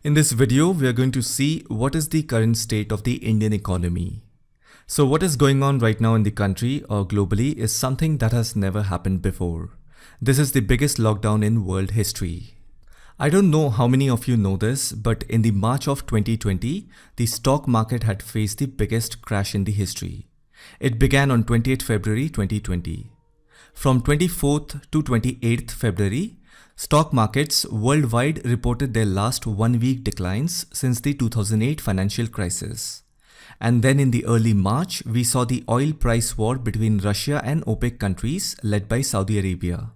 In this video, we are going to see what is the current state of the Indian economy. So what is going on right now in the country or globally is something that has never happened before. This is the biggest lockdown in world history. I don't know how many of you know this, but in the March of 2020, the stock market had faced the biggest crash in the history. It began on 28th February 2020. From 24th to 28th February, stock markets worldwide reported their last 1 week declines since the 2008 financial crisis. And then in the early March, we saw the oil price war between Russia and OPEC countries led by Saudi Arabia.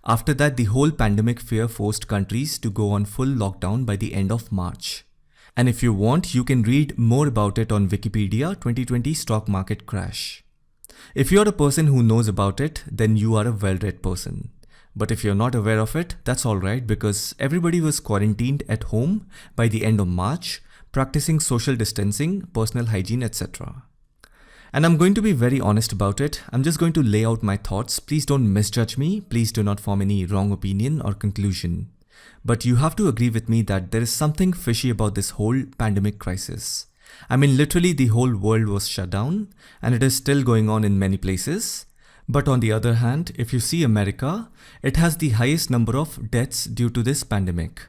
After that, the whole pandemic fear forced countries to go on full lockdown by the end of March. And if you want, you can read more about it on Wikipedia 2020 stock market crash. If you're a person who knows about it, then you are a well-read person. But if you're not aware of it, that's alright because everybody was quarantined at home by the end of March, practicing social distancing, personal hygiene, etc. And I'm going to be very honest about it. I'm just going to lay out my thoughts. Please don't misjudge me. Please do not form any wrong opinion or conclusion. But you have to agree with me that there is something fishy about this whole pandemic crisis. I mean, literally the whole world was shut down and it is still going on in many places. But on the other hand, if you see America, it has the highest number of deaths due to this pandemic.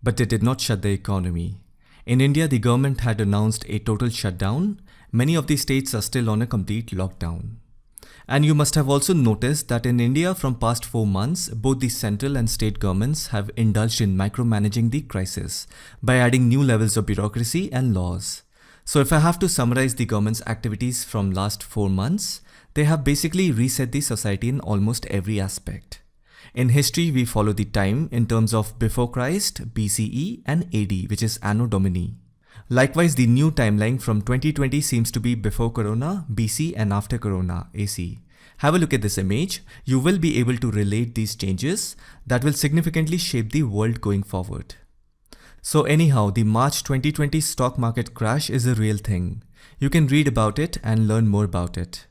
But they did not shut the economy. In India, the government had announced a total shutdown. Many of the states are still on a complete lockdown. And you must have also noticed that in India from past 4 months, both the central and state governments have indulged in micromanaging the crisis by adding new levels of bureaucracy and laws. So if I have to summarize the government's activities from last 4 months, they have basically reset the society in almost every aspect. In history, we follow the time in terms of before Christ, BCE and AD, which is Anno Domini. Likewise, the new timeline from 2020 seems to be before Corona, BC and after Corona, AC. Have a look at this image. You will be able to relate these changes that will significantly shape the world going forward. So anyhow, the March 2020 stock market crash is a real thing. You can read about it and learn more about it.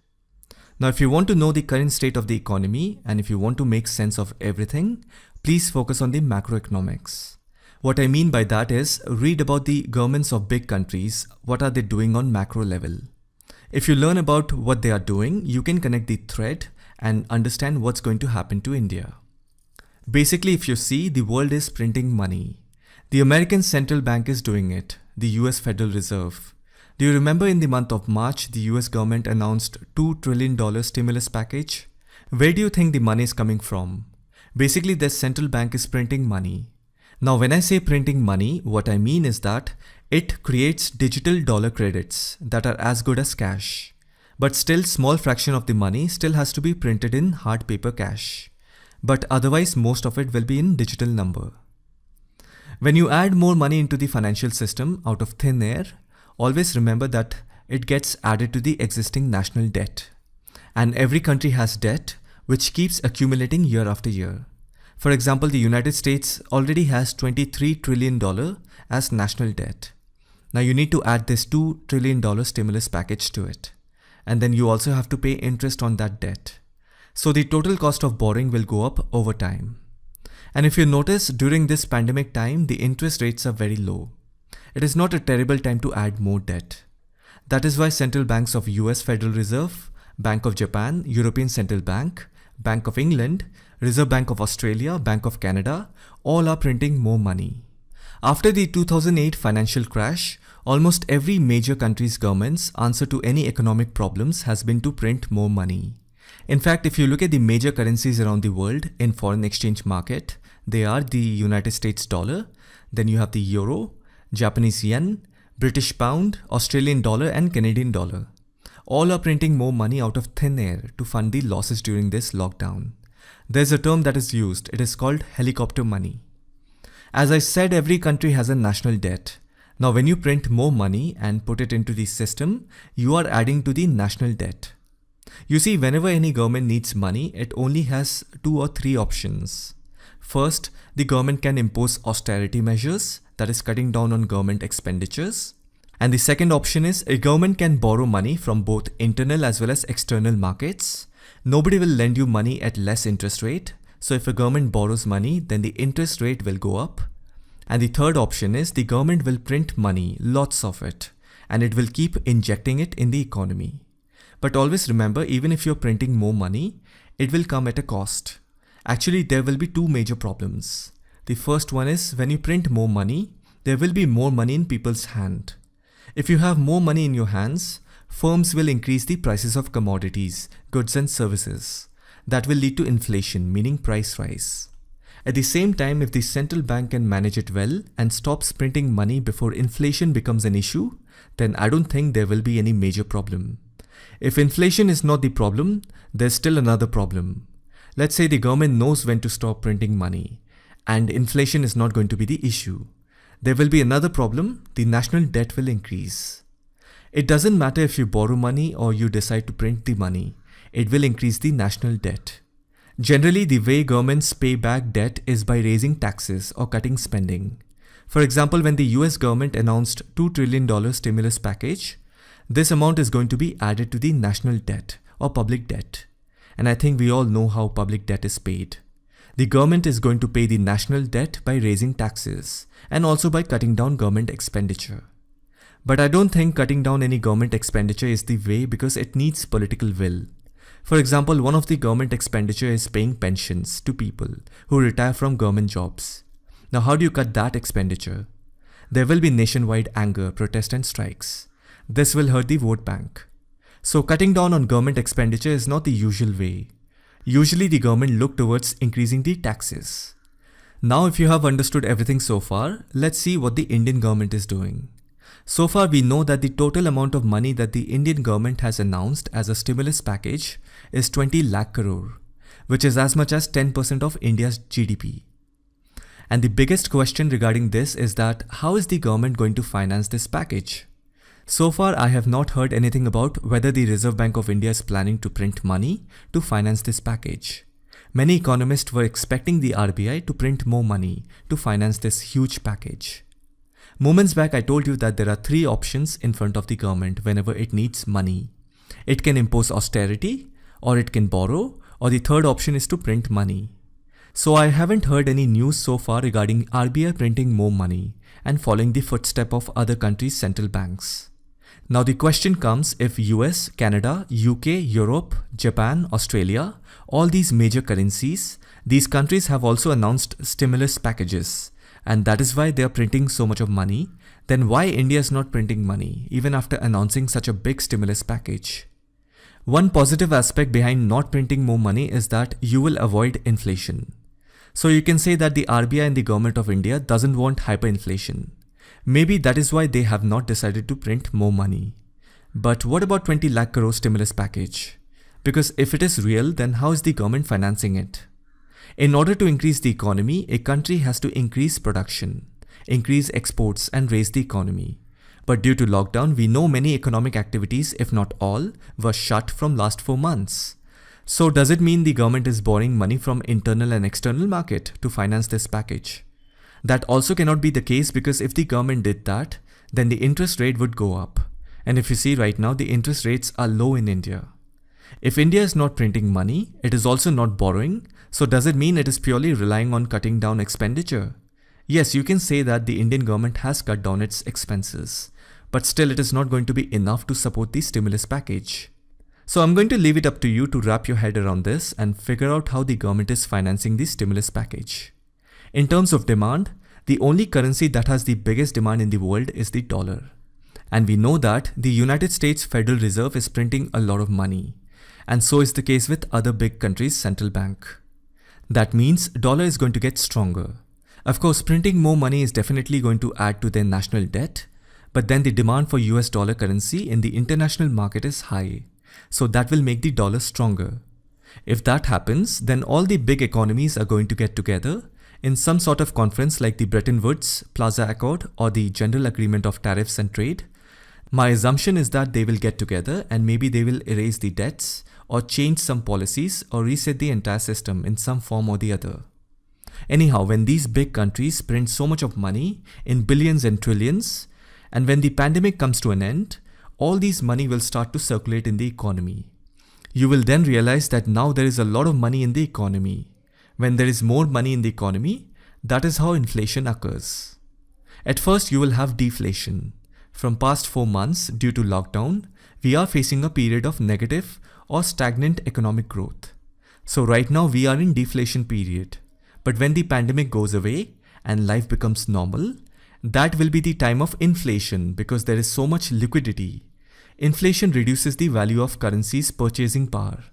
Now, if you want to know the current state of the economy and if you want to make sense of everything, please focus on the macroeconomics. What I mean by that is read about the governments of big countries. What are they doing on macro level? If you learn about what they are doing, you can connect the thread and understand what's going to happen to India. Basically, if you see, the world is printing money. The American Central Bank is doing it, the US Federal Reserve. Do you remember in the month of March, the US government announced $2 trillion stimulus package? Where do you think the money is coming from? Basically, the central bank is printing money. Now, when I say printing money, what I mean is that it creates digital dollar credits that are as good as cash. But still, small fraction of the money still has to be printed in hard paper cash. But otherwise, most of it will be in digital number. When you add more money into the financial system out of thin air, always remember that it gets added to the existing national debt. And every country has debt which keeps accumulating year after year. For example, the United States already has $23 trillion as national debt. Now you need to add this $2 trillion stimulus package to it. And then you also have to pay interest on that debt. So the total cost of borrowing will go up over time. And if you notice, during this pandemic time, the interest rates are very low. It is not a terrible time to add more debt. That is why central banks of US Federal Reserve, Bank of Japan, European Central Bank, Bank of England, Reserve Bank of Australia, Bank of Canada, all are printing more money. After the 2008 financial crash, almost every major country's government's answer to any economic problems has been to print more money. In fact, if you look at the major currencies around the world in foreign exchange market, they are the United States dollar, then you have the euro, Japanese yen, British pound, Australian dollar and Canadian dollar. All are printing more money out of thin air to fund the losses during this lockdown. There's a term that is used. It is called helicopter money. As I said, every country has a national debt. Now, when you print more money and put it into the system, you are adding to the national debt. You see, whenever any government needs money, it only has 2 or 3 options. First, the government can impose austerity measures, that is cutting down on government expenditures. And the second option is a government can borrow money from both internal as well as external markets. Nobody will lend you money at less interest rate. So if a government borrows money, then the interest rate will go up. And the third option is the government will print money, lots of it, and it will keep injecting it in the economy. But always remember, even if you're printing more money, it will come at a cost. Actually, there will be two major problems. The first one is when you print more money, there will be more money in people's hand. If you have more money in your hands, firms will increase the prices of commodities, goods and services. That will lead to inflation, meaning price rise. At the same time, if the central bank can manage it well and stops printing money before inflation becomes an issue, then I don't think there will be any major problem. If inflation is not the problem, there's still another problem. Let's say the government knows when to stop printing money, and inflation is not going to be the issue. There will be another problem, the national debt will increase. It doesn't matter if you borrow money or you decide to print the money, it will increase the national debt. Generally, the way governments pay back debt is by raising taxes or cutting spending. For example, when the US government announced $2 trillion stimulus package, this amount is going to be added to the national debt or public debt. And I think we all know how public debt is paid. The government is going to pay the national debt by raising taxes and also by cutting down government expenditure. But I don't think cutting down any government expenditure is the way because it needs political will. For example, one of the government expenditure is paying pensions to people who retire from government jobs. Now, how do you cut that expenditure? There will be nationwide anger, protest and strikes. This will hurt the vote bank. So cutting down on government expenditure is not the usual way. Usually the government look towards increasing the taxes. Now if you have understood everything so far, let's see what the Indian government is doing. So far we know that the total amount of money that the Indian government has announced as a stimulus package is 20 lakh crore, which is as much as 10% of India's GDP. And the biggest question regarding this is that how is the government going to finance this package? So far, I have not heard anything about whether the Reserve Bank of India is planning to print money to finance this package. Many economists were expecting the RBI to print more money to finance this huge package. Moments back, I told you that there are three options in front of the government whenever it needs money. It can impose austerity, or it can borrow, or the third option is to print money. So I haven't heard any news so far regarding RBI printing more money and following the footstep of other countries' central banks. Now the question comes if US, Canada, UK, Europe, Japan, Australia, all these major currencies, these countries have also announced stimulus packages, and that is why they are printing so much of money, then why India is not printing money even after announcing such a big stimulus package? One positive aspect behind not printing more money is that you will avoid inflation. So you can say that the RBI and the government of India doesn't want hyperinflation. Maybe that is why they have not decided to print more money. But what about 20 lakh crore stimulus package? Because if it is real, then how is the government financing it? In order to increase the economy, a country has to increase production, increase exports and raise the economy. But due to lockdown, we know many economic activities, if not all, were shut from last 4 months. So does it mean the government is borrowing money from internal and external market to finance this package? That also cannot be the case because if the government did that, then the interest rate would go up. And if you see right now, the interest rates are low in India. If India is not printing money, it is also not borrowing. So does it mean it is purely relying on cutting down expenditure? Yes, you can say that the Indian government has cut down its expenses, but still it is not going to be enough to support the stimulus package. So I'm going to leave it up to you to wrap your head around this and figure out how the government is financing the stimulus package. In terms of demand, the only currency that has the biggest demand in the world is the dollar. And we know that the United States Federal Reserve is printing a lot of money. And so is the case with other big countries' central bank. That means dollar is going to get stronger. Of course, printing more money is definitely going to add to their national debt, but then the demand for US dollar currency in the international market is high. So that will make the dollar stronger. If that happens, then all the big economies are going to get together in some sort of conference like the Bretton Woods, Plaza Accord or the General Agreement of Tariffs and Trade. My assumption is that they will get together and maybe they will erase the debts or change some policies or reset the entire system in some form or the other. Anyhow, when these big countries print so much of money in billions and trillions, and when the pandemic comes to an end, all these money will start to circulate in the economy. You will then realize that now there is a lot of money in the economy. When there is more money in the economy, that is how inflation occurs. At first, you will have deflation. From past 4 months, due to lockdown, we are facing a period of negative or stagnant economic growth. So right now we are in deflation period. But when the pandemic goes away and life becomes normal, that will be the time of inflation because there is so much liquidity. Inflation reduces the value of currency's purchasing power.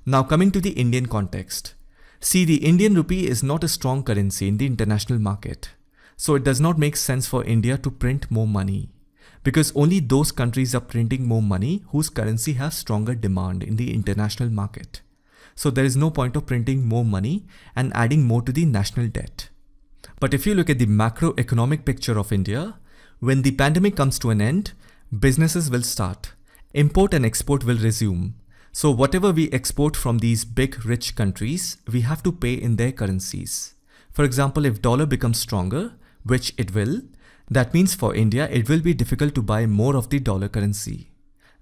Now coming to the Indian context. See, the Indian rupee is not a strong currency in the international market. So it does not make sense for India to print more money, because only those countries are printing more money whose currency has stronger demand in the international market. So there is no point of printing more money and adding more to the national debt. But if you look at the macroeconomic picture of India, when the pandemic comes to an end, businesses will start. Import and export will resume. So whatever we export from these big rich countries, we have to pay in their currencies. For example, if dollar becomes stronger, which it will, that means for India, it will be difficult to buy more of the dollar currency.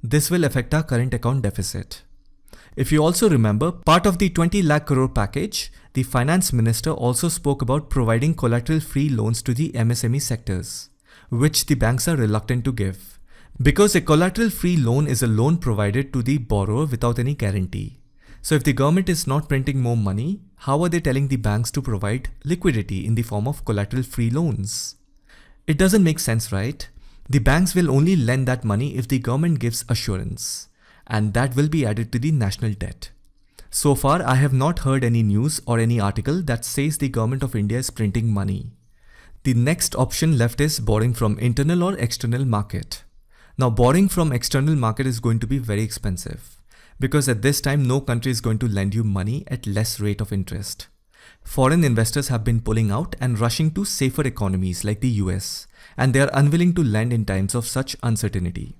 This will affect our current account deficit. If you also remember, part of the 20 lakh crore package, the finance minister also spoke about providing collateral-free loans to the MSME sectors, which the banks are reluctant to give. Because a collateral-free loan is a loan provided to the borrower without any guarantee. So if the government is not printing more money, how are they telling the banks to provide liquidity in the form of collateral-free loans? It doesn't make sense, right? The banks will only lend that money if the government gives assurance, and that will be added to the national debt. So far, I have not heard any news or any article that says the government of India is printing money. The next option left is borrowing from internal or external market. Now, borrowing from external market is going to be very expensive because at this time, no country is going to lend you money at less rate of interest. Foreign investors have been pulling out and rushing to safer economies like the US, and they are unwilling to lend in times of such uncertainty.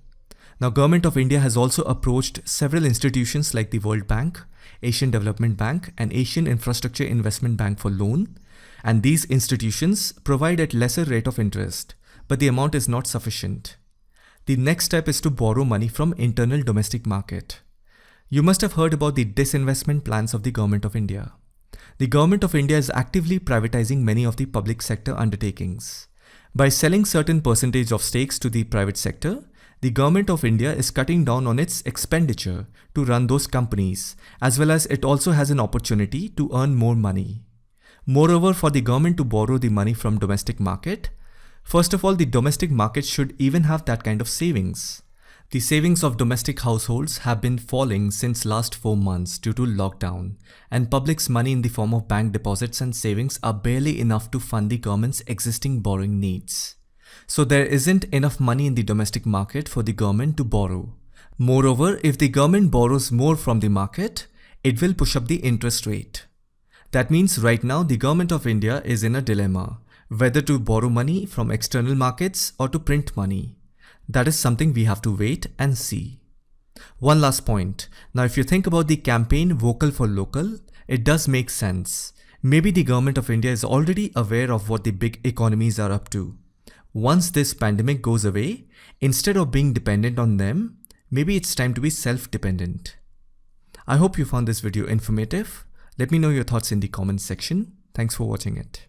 Now, Government of India has also approached several institutions like the World Bank, Asian Development Bank, and Asian Infrastructure Investment Bank for loan, and these institutions provide at lesser rate of interest, but the amount is not sufficient. The next step is to borrow money from internal domestic market. You must have heard about the disinvestment plans of the Government of India. The Government of India is actively privatizing many of the public sector undertakings. By selling certain percentage of stakes to the private sector, the Government of India is cutting down on its expenditure to run those companies, as well as it also has an opportunity to earn more money. Moreover, for the government to borrow the money from domestic market, first of all, the domestic market should even have that kind of savings. The savings of domestic households have been falling since last 4 months due to lockdown, and public's money in the form of bank deposits and savings are barely enough to fund the government's existing borrowing needs. So there isn't enough money in the domestic market for the government to borrow. Moreover, if the government borrows more from the market, it will push up the interest rate. That means right now the Government of India is in a dilemma, whether to borrow money from external markets or to print money. That is something we have to wait and see. One last point. Now, if you think about the campaign Vocal for Local, it does make sense. Maybe the Government of India is already aware of what the big economies are up to. Once this pandemic goes away, instead of being dependent on them, maybe it's time to be self-dependent. I hope you found this video informative. Let me know your thoughts in the comments section. Thanks for watching it.